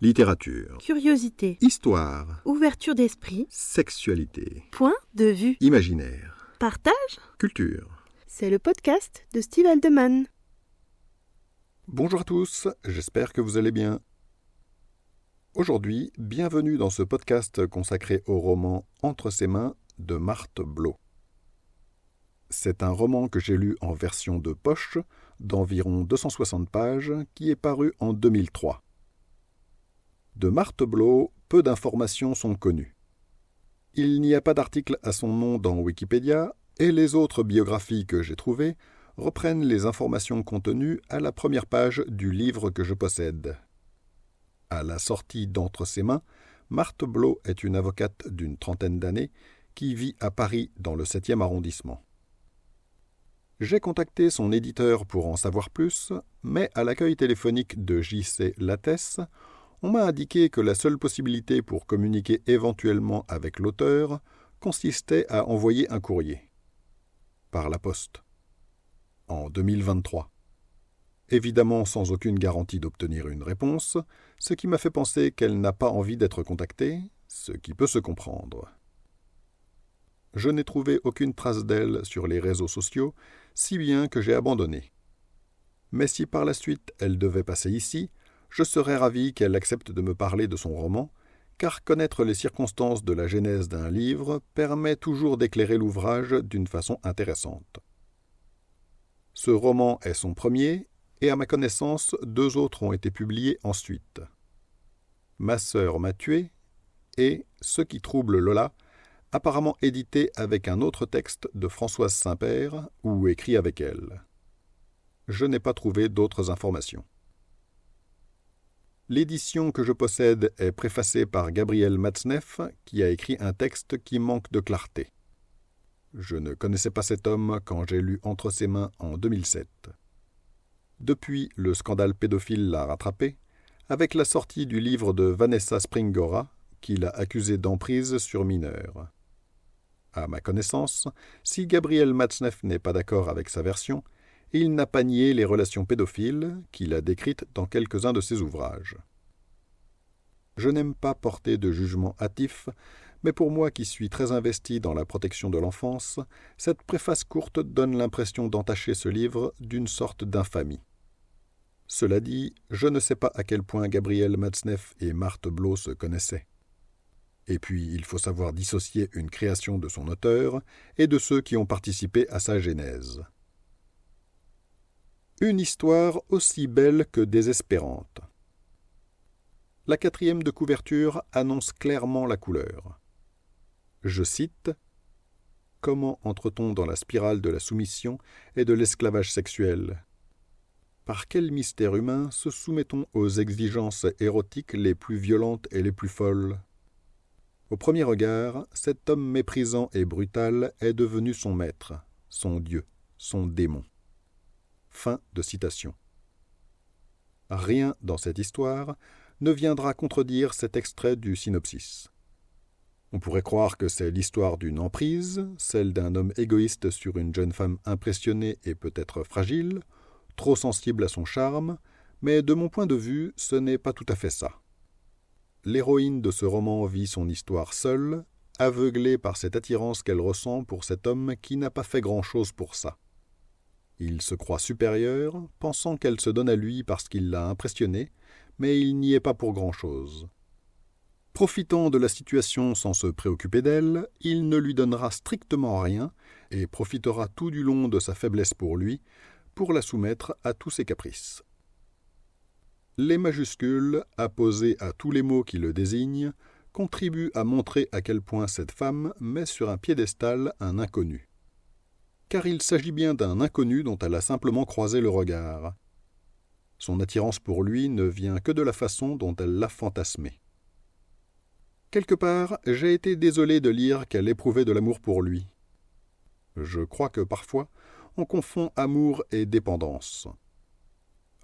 Littérature, Curiosité, histoire, ouverture d'esprit, sexualité, point de vue, imaginaire, partage. culture. C'est le podcast de Steve Aldeman. Bonjour à tous, j'espère que vous allez bien. Aujourd'hui, bienvenue dans ce podcast consacré au roman Entre ses mains de Marthe Blaud. C'est un roman que j'ai lu en version de poche, d'environ 260 pages, qui est paru en 2003. De Marthe Blaud, peu d'informations sont connues. Il n'y a pas d'article à son nom dans Wikipédia, et les autres biographies que j'ai trouvées reprennent les informations contenues à la première page du livre que je possède. À la sortie d'Entre ses mains, Marthe Blaud est une avocate d'une trentaine d'années qui vit à Paris dans le 7e arrondissement. J'ai contacté son éditeur pour en savoir plus, mais à l'accueil téléphonique de J.C. Lattès, on m'a indiqué que la seule possibilité pour communiquer éventuellement avec l'auteur consistait à envoyer un courrier. Par la poste. En 2023. Évidemment sans aucune garantie d'obtenir une réponse, ce qui m'a fait penser qu'elle n'a pas envie d'être contactée, ce qui peut se comprendre. Je n'ai trouvé aucune trace d'elle sur les réseaux sociaux, si bien que j'ai abandonné. Mais si par la suite elle devait passer ici, je serais ravi qu'elle accepte de me parler de son roman, car connaître les circonstances de la genèse d'un livre permet toujours d'éclairer l'ouvrage d'une façon intéressante. Ce roman est son premier, et à ma connaissance, 2 autres ont été publiés ensuite. Ma sœur m'a tué et Ce qui trouble Lola, apparemment édité avec un autre texte de Françoise Saint-Père ou écrit avec elle. Je n'ai pas trouvé d'autres informations. L'édition que je possède est préfacée par Gabriel Matzneff, qui a écrit un texte qui manque de clarté. Je ne connaissais pas cet homme quand j'ai lu Entre ses mains en 2007. Depuis, le scandale pédophile l'a rattrapé, avec la sortie du livre de Vanessa Springora, qui l'a accusé d'emprise sur mineurs. À ma connaissance, si Gabriel Matzneff n'est pas d'accord avec sa version, il n'a pas nié les relations pédophiles qu'il a décrites dans quelques-uns de ses ouvrages. Je n'aime pas porter de jugement hâtif, mais pour moi qui suis très investi dans la protection de l'enfance, cette préface courte donne l'impression d'entacher ce livre d'une sorte d'infamie. Cela dit, je ne sais pas à quel point Gabriel Matzneff et Marthe Blaud se connaissaient. Et puis, il faut savoir dissocier une création de son auteur et de ceux qui ont participé à sa genèse. Une histoire aussi belle que désespérante. La 4e de couverture annonce clairement la couleur. Je cite « Comment entre-t-on dans la spirale de la soumission et de l'esclavage sexuel ? Par quel mystère humain se soumet-on aux exigences érotiques les plus violentes et les plus folles ? Au premier regard, cet homme méprisant et brutal est devenu son maître, son dieu, son démon. » Fin de citation. Rien dans cette histoire ne viendra contredire cet extrait du synopsis. On pourrait croire que c'est l'histoire d'une emprise, celle d'un homme égoïste sur une jeune femme impressionnée et peut-être fragile, trop sensible à son charme, mais de mon point de vue, ce n'est pas tout à fait ça. L'héroïne de ce roman vit son histoire seule, aveuglée par cette attirance qu'elle ressent pour cet homme qui n'a pas fait grand-chose pour ça. Il se croit supérieur, pensant qu'elle se donne à lui parce qu'il l'a impressionnée, mais il n'y est pas pour grand-chose. Profitant de la situation sans se préoccuper d'elle, il ne lui donnera strictement rien et profitera tout du long de sa faiblesse pour lui, pour la soumettre à tous ses caprices. Les majuscules, apposées à tous les mots qui le désignent, contribuent à montrer à quel point cette femme met sur un piédestal un inconnu. Car il s'agit bien d'un inconnu dont elle a simplement croisé le regard. Son attirance pour lui ne vient que de la façon dont elle l'a fantasmé. Quelque part, j'ai été désolé de lire qu'elle éprouvait de l'amour pour lui. Je crois que parfois, on confond amour et dépendance.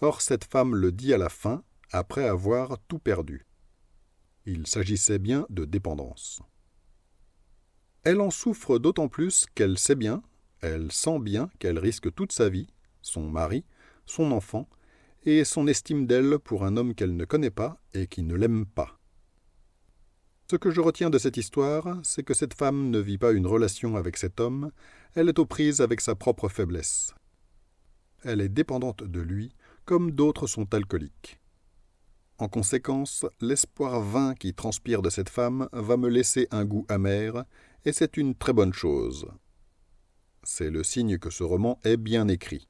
Or, cette femme le dit à la fin, après avoir tout perdu. Il s'agissait bien de dépendance. Elle en souffre d'autant plus qu'elle sait bien, elle sent bien qu'elle risque toute sa vie, son mari, son enfant, et son estime d'elle pour un homme qu'elle ne connaît pas et qui ne l'aime pas. Ce que je retiens de cette histoire, c'est que cette femme ne vit pas une relation avec cet homme, elle est aux prises avec sa propre faiblesse. Elle est dépendante de lui, comme d'autres sont alcooliques. En conséquence, l'espoir vain qui transpire de cette femme va me laisser un goût amer, et c'est une très bonne chose. C'est le signe que ce roman est bien écrit.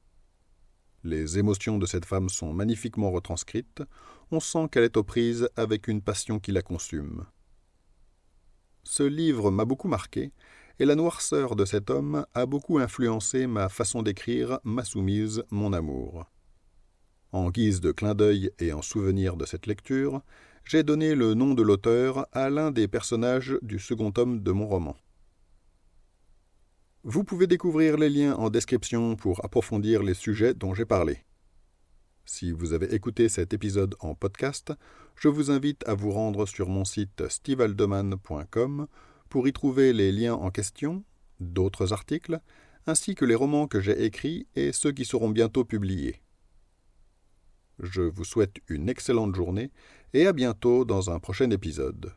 Les émotions de cette femme sont magnifiquement retranscrites, on sent qu'elle est aux prises avec une passion qui la consume. Ce livre m'a beaucoup marqué, et la noirceur de cet homme a beaucoup influencé ma façon d'écrire Ma soumise, mon amour. En guise de clin d'œil et en souvenir de cette lecture, j'ai donné le nom de l'auteur à l'un des personnages du second tome de mon roman. Vous pouvez découvrir les liens en description pour approfondir les sujets dont j'ai parlé. Si vous avez écouté cet épisode en podcast, je vous invite à vous rendre sur mon site stevehaldeman.com pour y trouver les liens en question, d'autres articles, ainsi que les romans que j'ai écrits et ceux qui seront bientôt publiés. Je vous souhaite une excellente journée et à bientôt dans un prochain épisode.